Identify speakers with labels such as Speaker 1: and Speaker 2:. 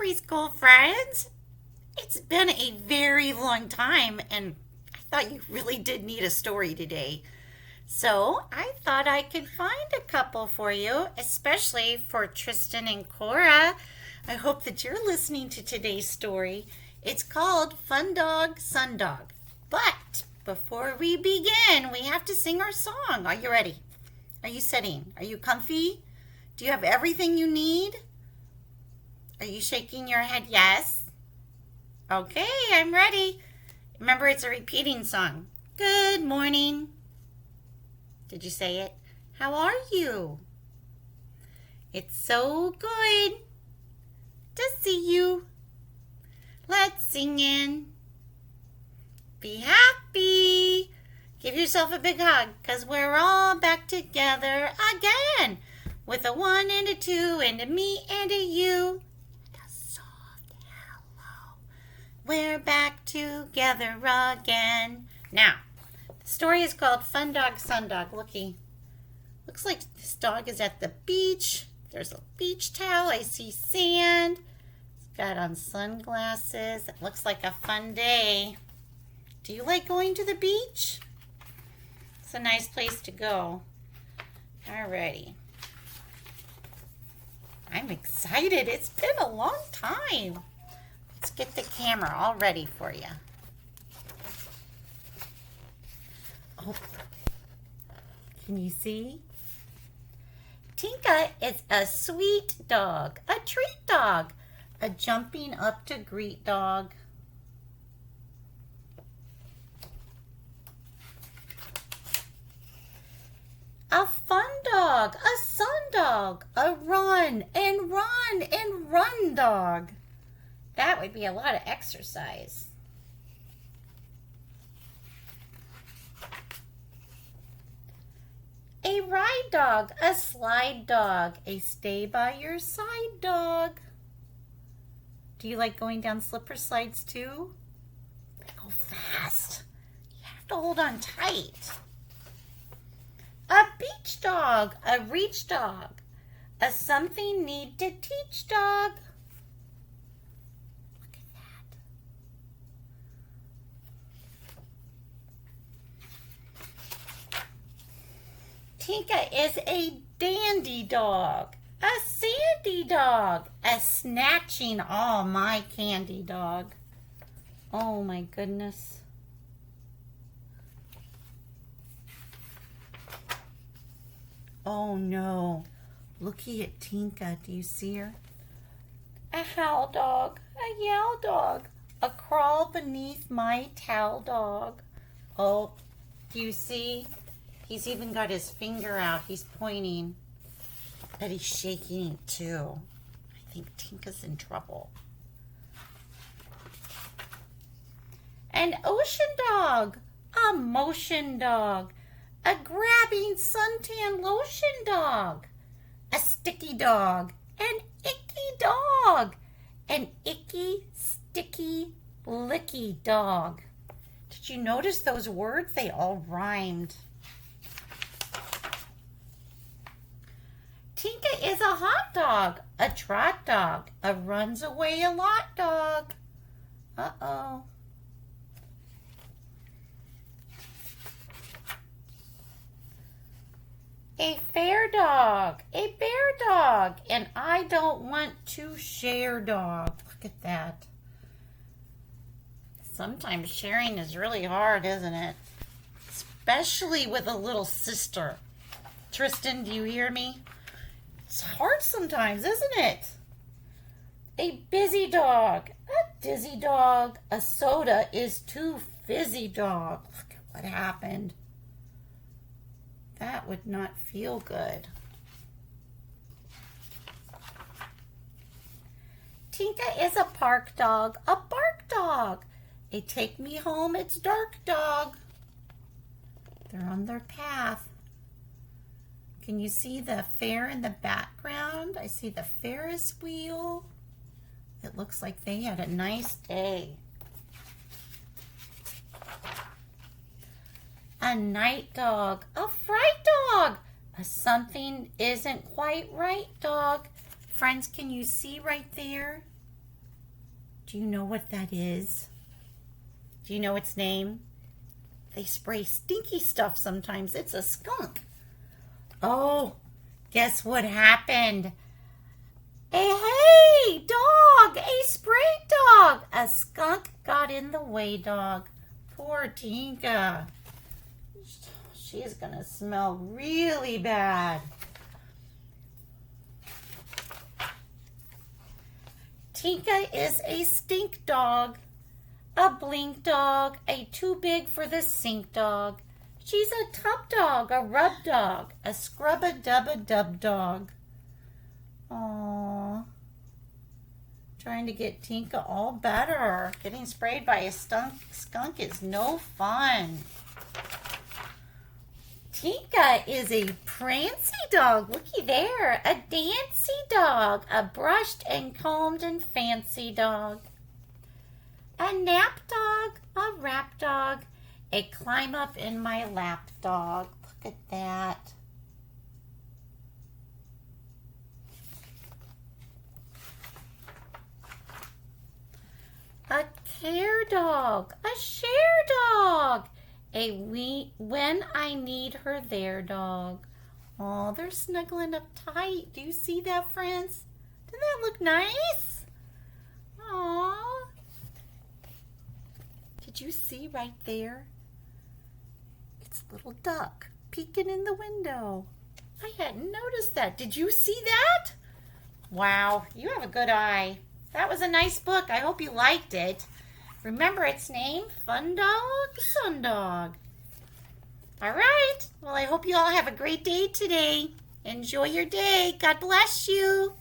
Speaker 1: preschool friends. It's been a very long time, and I thought you really did need a story today. So I thought I could find a couple for you, especially for Tristan and Cora. I hope that you're listening to today's story. It's called Fun Dog, Sun Dog. But before we begin, we have to sing our song. Are you ready? Are you sitting? Are you comfy? Do you have everything you need? Are you shaking your head yes? Okay, I'm ready. Remember, it's a repeating song. Good morning. Did you say it? How are you? It's so good to see you. Let's sing in. Be happy. Give yourself a big hug, 'cause we're all back together again. With a 1 and a 2 and a me and a you. And a soft hello. We're back together again. Now, the story is called Fun Dog, Sun Dog. Looky. Looks like this dog is at the beach. There's a beach towel. I see sand. It's got on sunglasses. It looks like a fun day. Do you like going to the beach? It's a nice place to go. Alrighty. I'm excited. It's been a long time. Let's get the camera all ready for you. Oh, can you see? Tinka is a sweet dog, a treat dog, a jumping up to greet dog. A fun dog, a sun dog, a run and run and run dog. That would be a lot of exercise. A ride dog, a slide dog, a stay by your side dog. Do you like going down slipper slides too? They go fast. You have to hold on tight. A beach dog, a reach dog, a something need to teach dog. Look at that. Tinka is a dandy dog, a sandy dog, a snatching all my candy dog. Oh my goodness. Oh no, looky at Tinka. Do you see her? A howl dog, a yell dog, a crawl beneath my towel dog. Oh, do you see? He's even got his finger out. He's pointing, but he's shaking it too. I think Tinka's in trouble. An ocean dog, a motion dog, a grabbing suntan lotion dog, a sticky dog, an icky dog, an icky, sticky, licky dog. Did you notice those words? They all rhymed. Tinka is a hot dog, a trot dog, a runs away a lot dog. Uh-oh. A fair dog, a bear dog, and I don't want to share dog. Look at that. Sometimes sharing is really hard, isn't it? Especially with a little sister. Tristan, do you hear me? It's hard sometimes, isn't it? A busy dog, a dizzy dog, a soda is too fizzy dog. Look at what happened. That would not feel good. Tinka is a park dog, a bark dog, a take me home it's dark dog. They're on their path. Can you see the fair in the background? I see the Ferris wheel. It looks like they had a nice day. A night dog, a fright dog, a something isn't quite right dog. Friends, can you see right there? Do you know what that is? Do you know its name? They spray stinky stuff sometimes. It's a skunk. Oh, guess what happened? Hey, dog! A stray dog! A skunk got in the way, dog. Poor Tinka. She's gonna smell really bad. Tinka is a stink dog, a blink dog, a too big for the sink dog. She's a tub dog, a rub dog, a scrub-a-dub-a-dub dog. Aww. Trying to get Tinka all better. Getting sprayed by a skunk is no fun. Tinka is a prancy dog. Looky there. A dancy dog. A brushed and combed and fancy dog. A nap dog. A rap dog. A climb up in my lap dog. Look at that. A care dog. A share dog. A when I need her there dog. Oh, they're snuggling up tight. Do you see that, friends? Doesn't that look nice? Aww. Did you see right there? It's a little duck peeking in the window. I hadn't noticed that. Did you see that? Wow, you have a good eye. That was a nice book. I hope you liked it. Remember its name? Fun Dog, Sun Dog. All right. Well, I hope you all have a great day today. Enjoy your day. God bless you.